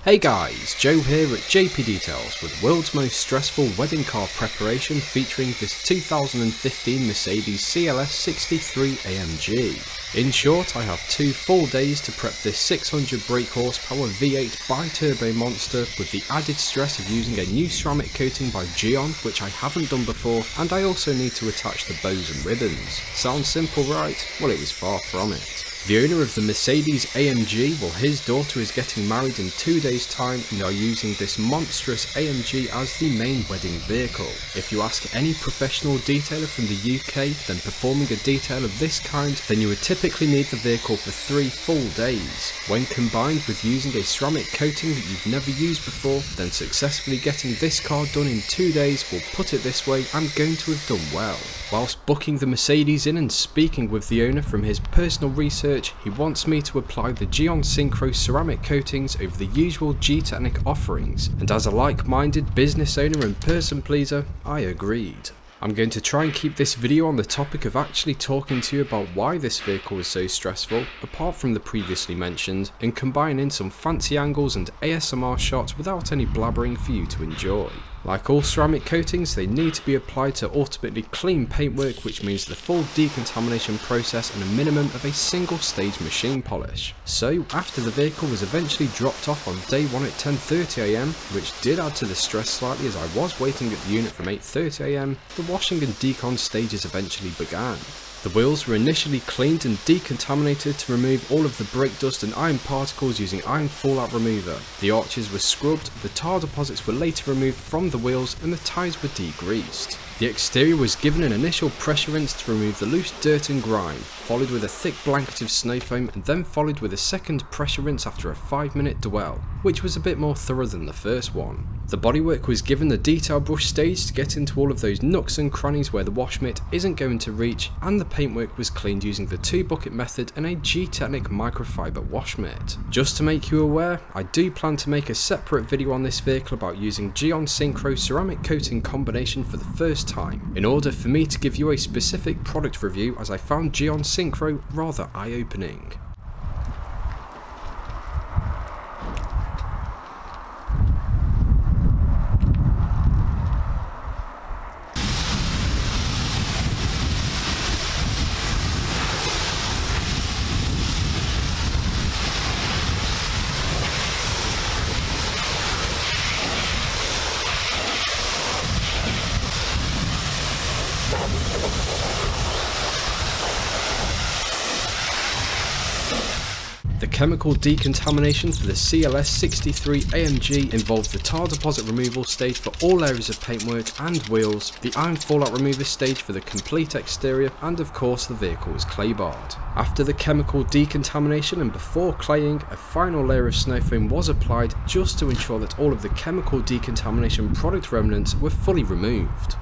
Hey guys, Joe here at JP Details with the world's most stressful wedding car preparation featuring this 2015 Mercedes CLS63 AMG. In short, I have 2 full days to prep this 600 brake horsepower V8 bi-turbo monster with the added stress of using a new ceramic coating by Gyeon, which I haven't done before, and I also need to attach the bows and ribbons. Sounds simple, right? Well, it was far from it. The owner of the Mercedes AMG, well, his daughter is getting married in 2 days time and are using this monstrous AMG as the main wedding vehicle. If you ask any professional detailer from the UK, then performing a detail of this kind, then you would typically need the vehicle for 3 full days. When combined with using a ceramic coating that you've never used before, then successfully getting this car done in 2 days, will put it this way, I'm going to have done well. Whilst booking the Mercedes in and speaking with the owner from his personal research, he wants me to apply the Gyeon Synchro ceramic coatings over the usual G-Technic offerings, and as a like-minded business owner and person pleaser, I agreed. I'm going to try and keep this video on the topic of actually talking to you about why this vehicle is so stressful, apart from the previously mentioned, and combine in some fancy angles and ASMR shots without any blabbering for you to enjoy. Like all ceramic coatings, they need to be applied to ultimately clean paintwork, which means the full decontamination process and a minimum of a single stage machine polish. So after the vehicle was eventually dropped off on day 1 at 10:30 am, which did add to the stress slightly as I was waiting at the unit from 8:30 am, the washing and decon stages eventually began. The wheels were initially cleaned and decontaminated to remove all of the brake dust and iron particles using iron fallout remover. The arches were scrubbed, the tar deposits were later removed from the wheels, and the tyres were degreased. The exterior was given an initial pressure rinse to remove the loose dirt and grime, followed with a thick blanket of snow foam, and then followed with a second pressure rinse after a 5-minute dwell, which was a bit more thorough than the first one. The bodywork was given the detail brush stage to get into all of those nooks and crannies where the wash mitt isn't going to reach, and the paintwork was cleaned using the 2-bucket method and a G-Technic microfiber wash mitt. Just to make you aware, I do plan to make a separate video on this vehicle about using Gyeon Synchro ceramic coating combination for the first time, in order for me to give you a specific product review, as I found Gyeon Synchro rather eye-opening. The chemical decontamination for the CLS63 AMG involved the tar deposit removal stage for all areas of paintwork and wheels, the iron fallout remover stage for the complete exterior, and of course the vehicle was clay barred. After the chemical decontamination and before claying, a final layer of snow foam was applied just to ensure that all of the chemical decontamination product remnants were fully removed.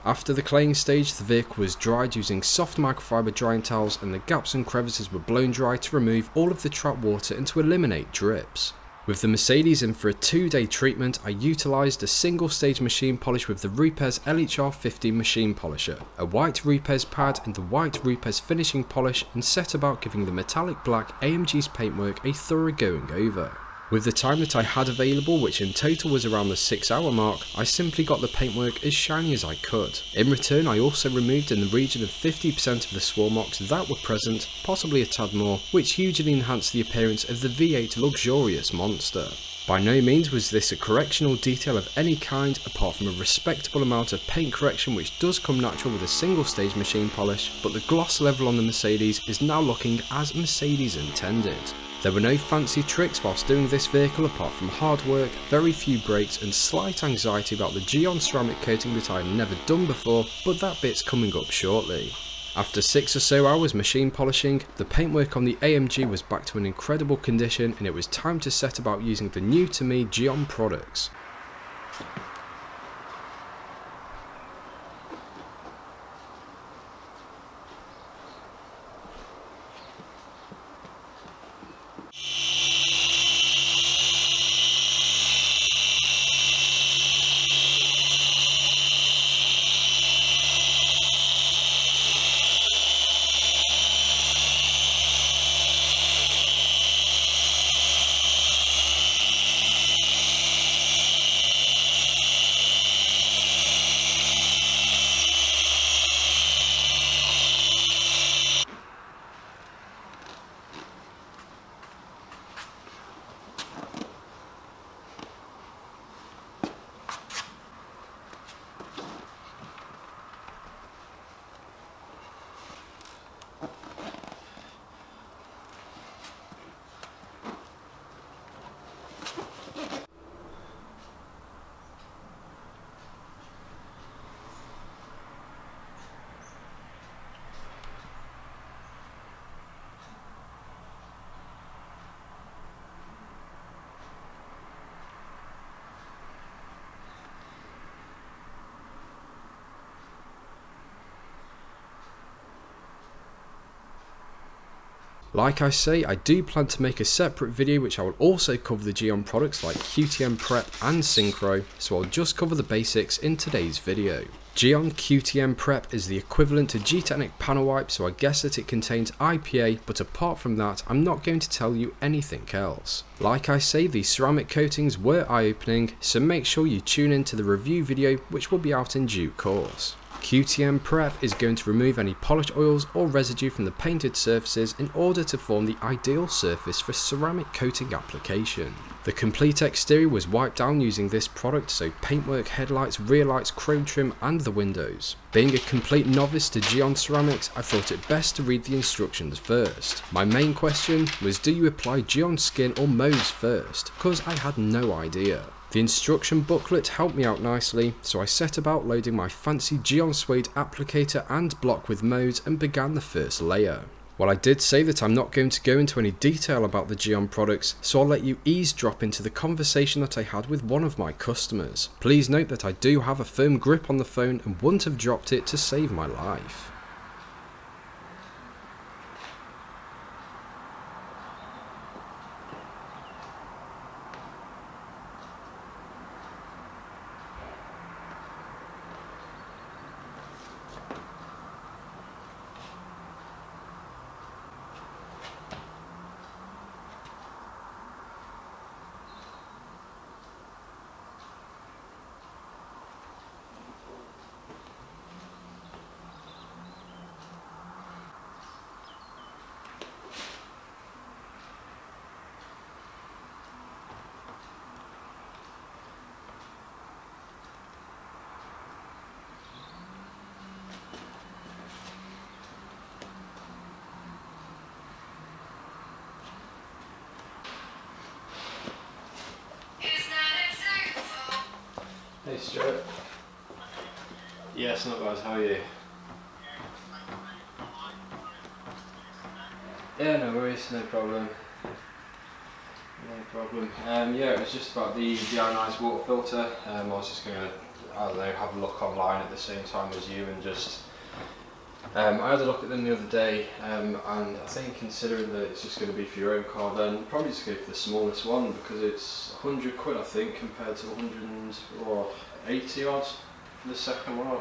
After the claying stage, the vehicle was dried using soft microfiber drying towels, and the gaps and crevices were blown dry to remove all of the trapped water and to eliminate drips. With the Mercedes in for a 2-day treatment, I utilised a single stage machine polish with the Rupes LHR 15 machine polisher, a white Rupes pad and the white Rupes finishing polish, and set about giving the metallic black AMG's paintwork a thorough going over. With the time that I had available, which in total was around the 6-hour mark, I simply got the paintwork as shiny as I could. In return, I also removed in the region of 50% of the swarm marks that were present, possibly a tad more, which hugely enhanced the appearance of the V8 luxurious monster. By no means was this a correctional detail of any kind, apart from a respectable amount of paint correction which does come natural with a single stage machine polish, but the gloss level on the Mercedes is now looking as Mercedes intended. There were no fancy tricks whilst doing this vehicle apart from hard work, very few breaks and slight anxiety about the Gyeon ceramic coating that I had never done before, but that bit's coming up shortly. After 6 or so hours machine polishing, the paintwork on the AMG was back to an incredible condition, and it was time to set about using the new to me Gyeon products. Like I say, I do plan to make a separate video which I will also cover the Gyeon products like QTM Prep and Synchro, so I'll just cover the basics in today's video. Gyeon QTM Prep is the equivalent to G-Technic panel wipe, so I guess that it contains IPA, but apart from that I'm not going to tell you anything else. Like I say, these ceramic coatings were eye-opening, so make sure you tune in to the review video which will be out in due course. QTM Prep is going to remove any polish oils or residue from the painted surfaces in order to form the ideal surface for ceramic coating application. The complete exterior was wiped down using this product, so paintwork, headlights, rear lights, chrome trim and the windows. Being a complete novice to Gyeon ceramics, I thought it best to read the instructions first. My main question was, do you apply Gyeon skin or Mohs first? Because I had no idea. The instruction booklet helped me out nicely, so I set about loading my fancy Gyeon suede applicator and block with Mohs and began the first layer. While I did say that I'm not going to go into any detail about the Gyeon products, so I'll let you eavesdrop into the conversation that I had with one of my customers. Please note that I do have a firm grip on the phone and wouldn't have dropped it to save my life. Hey Stuart. Yes, not bad, how are you? Yeah, no worries, no problem. No problem. Yeah, it was just about the ionized water filter. I was just going to I don't know, have a look online at the same time as you and just I had a look at them the other day, and I think considering that it's just going to be for your own car, then probably just go for the smallest one because it's 100 quid I think compared to 180 odd for the second one.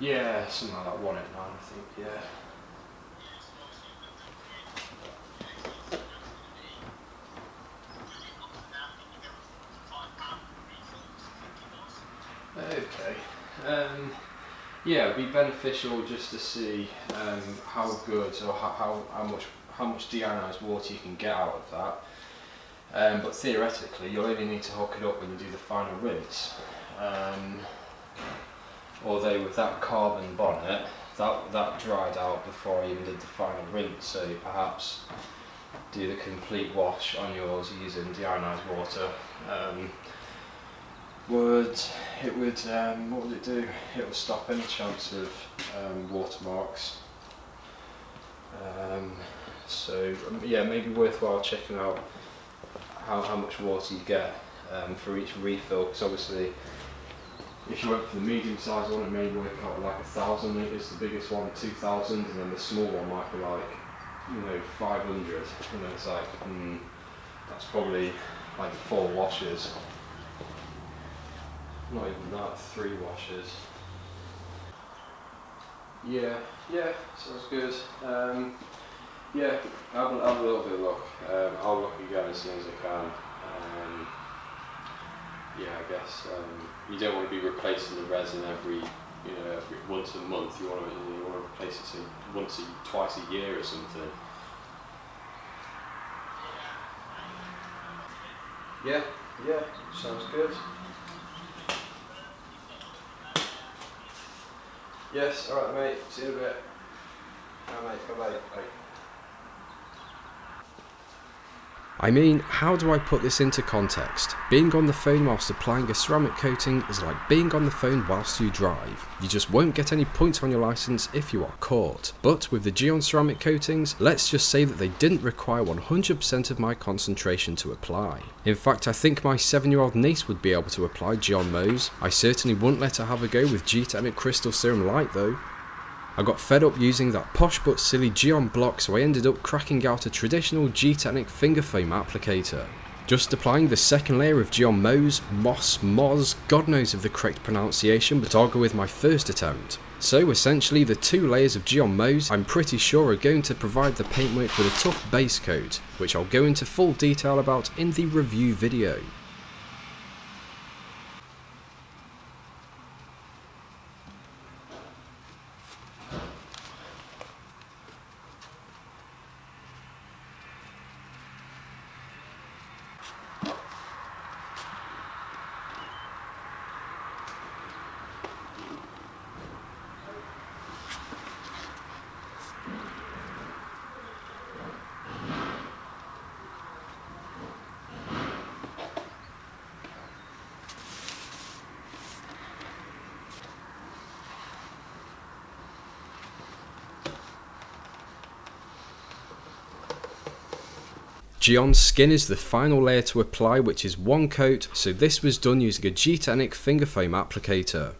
Yeah, something like that, 189 I think, yeah. Okay. Yeah, it'd be beneficial just to see how good or how much deionized water you can get out of that. But theoretically, you'll only need to hook it up when you do the final rinse. Although with that carbon bonnet, that dried out before I even did the final rinse, so perhaps do the complete wash on yours using deionized water. What would it do? It will stop any chance of watermarks. So yeah, maybe worthwhile checking out how much water you get for each refill, because obviously if you went for the medium sized one it may work out like 1,000 litres, the biggest one 2,000, and then the small one might be like 500, and then it's like that's probably like 4 washes. Not even that, 3 washes. Yeah, sounds good. Yeah, have a little bit of look. I'll look again as soon as I can. Yeah, I guess you don't want to be replacing the resin every once a month. You want to replace it twice a year or something. Yeah, sounds good. Yes, alright mate, see you in a bit. Alright mate, bye bye. I mean, how do I put this into context? Being on the phone whilst applying a ceramic coating is like being on the phone whilst you drive. You just won't get any points on your license if you are caught. But with the Gyeon ceramic coatings, let's just say that they didn't require 100% of my concentration to apply. In fact, I think my 7-year-old niece would be able to apply Gyeon Mohs. I certainly wouldn't let her have a go with G-Technic Crystal Serum Light though. I got fed up using that posh but silly Gyeon block, so I ended up cracking out a traditional G-Technic finger foam applicator. Just applying the second layer of Gyeon Mohs, Moz, God knows of the correct pronunciation, but I'll go with my first attempt. So essentially the 2 layers of Gyeon Mohs I'm pretty sure are going to provide the paintwork with a tough base coat, which I'll go into full detail about in the review video. Gyeon's skin is the final layer to apply, which is 1 coat, so this was done using a G-Technic finger foam applicator.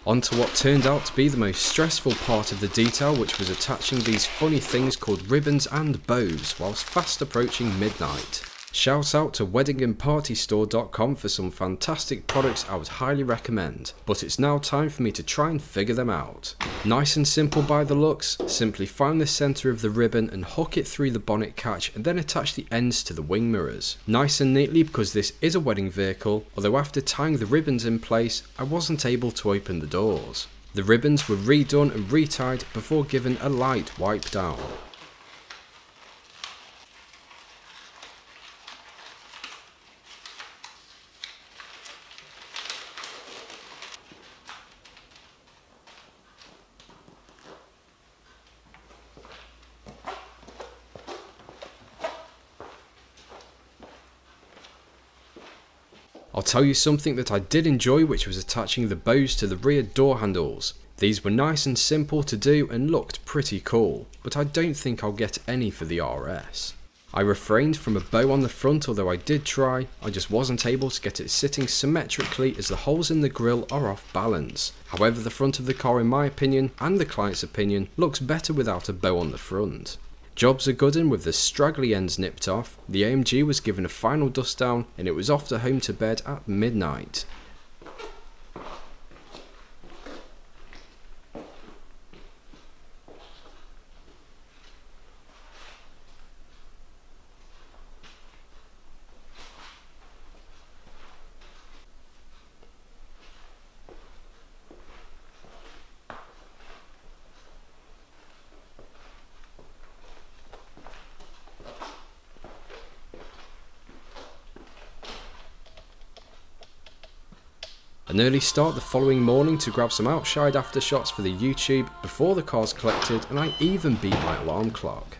On to what turned out to be the most stressful part of the detail, which was attaching these funny things called ribbons and bows whilst fast approaching midnight. Shout out to weddingandpartystore.com for some fantastic products I would highly recommend, but it's now time for me to try and figure them out. Nice and simple by the looks, simply find the centre of the ribbon and hook it through the bonnet catch and then attach the ends to the wing mirrors. Nice and neatly because this is a wedding vehicle, although after tying the ribbons in place, I wasn't able to open the doors. The ribbons were redone and retied before given a light wipe down. I'll tell you something that I did enjoy, which was attaching the bows to the rear door handles. These were nice and simple to do and looked pretty cool, but I don't think I'll get any for the RS. I refrained from a bow on the front, although I did try. I just wasn't able to get it sitting symmetrically as the holes in the grille are off balance. However, the front of the car, in my opinion and the client's opinion, looks better without a bow on the front. Jobs are good, and with the straggly ends nipped off, the AMG was given a final dust down and it was off to home to bed at midnight. An early start the following morning to grab some outside aftershots for the YouTube before the car's collected, and I even beat my alarm clock.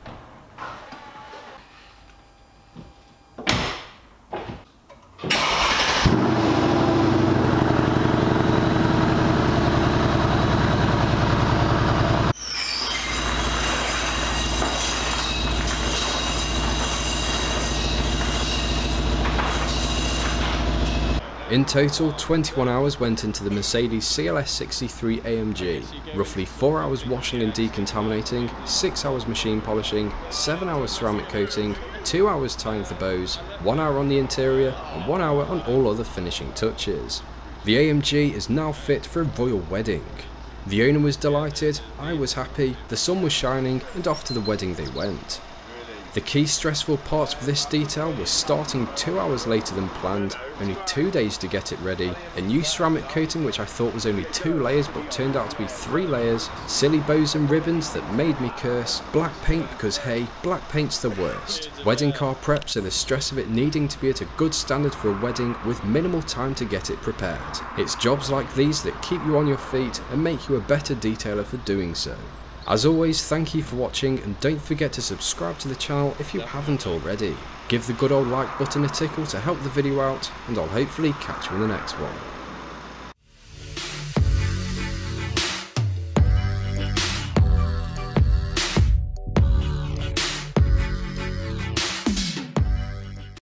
In total, 21 hours went into the Mercedes CLS63 AMG, roughly 4 hours washing and decontaminating, 6 hours machine polishing, 7 hours ceramic coating, 2 hours tying the bows, 1 hour on the interior, and 1 hour on all other finishing touches. The AMG is now fit for a royal wedding. The owner was delighted, I was happy, the sun was shining, and off to the wedding they went. The key stressful parts for this detail was starting 2 hours later than planned, only 2 days to get it ready, a new ceramic coating which I thought was only 2 layers but turned out to be 3 layers, silly bows and ribbons that made me curse, black paint because hey, black paint's the worst, wedding car prep, so the stress of it needing to be at a good standard for a wedding with minimal time to get it prepared. It's jobs like these that keep you on your feet and make you a better detailer for doing so. As always, thank you for watching, and don't forget to subscribe to the channel if you haven't already. Give the good old like button a tickle to help the video out, and I'll hopefully catch you in the next one.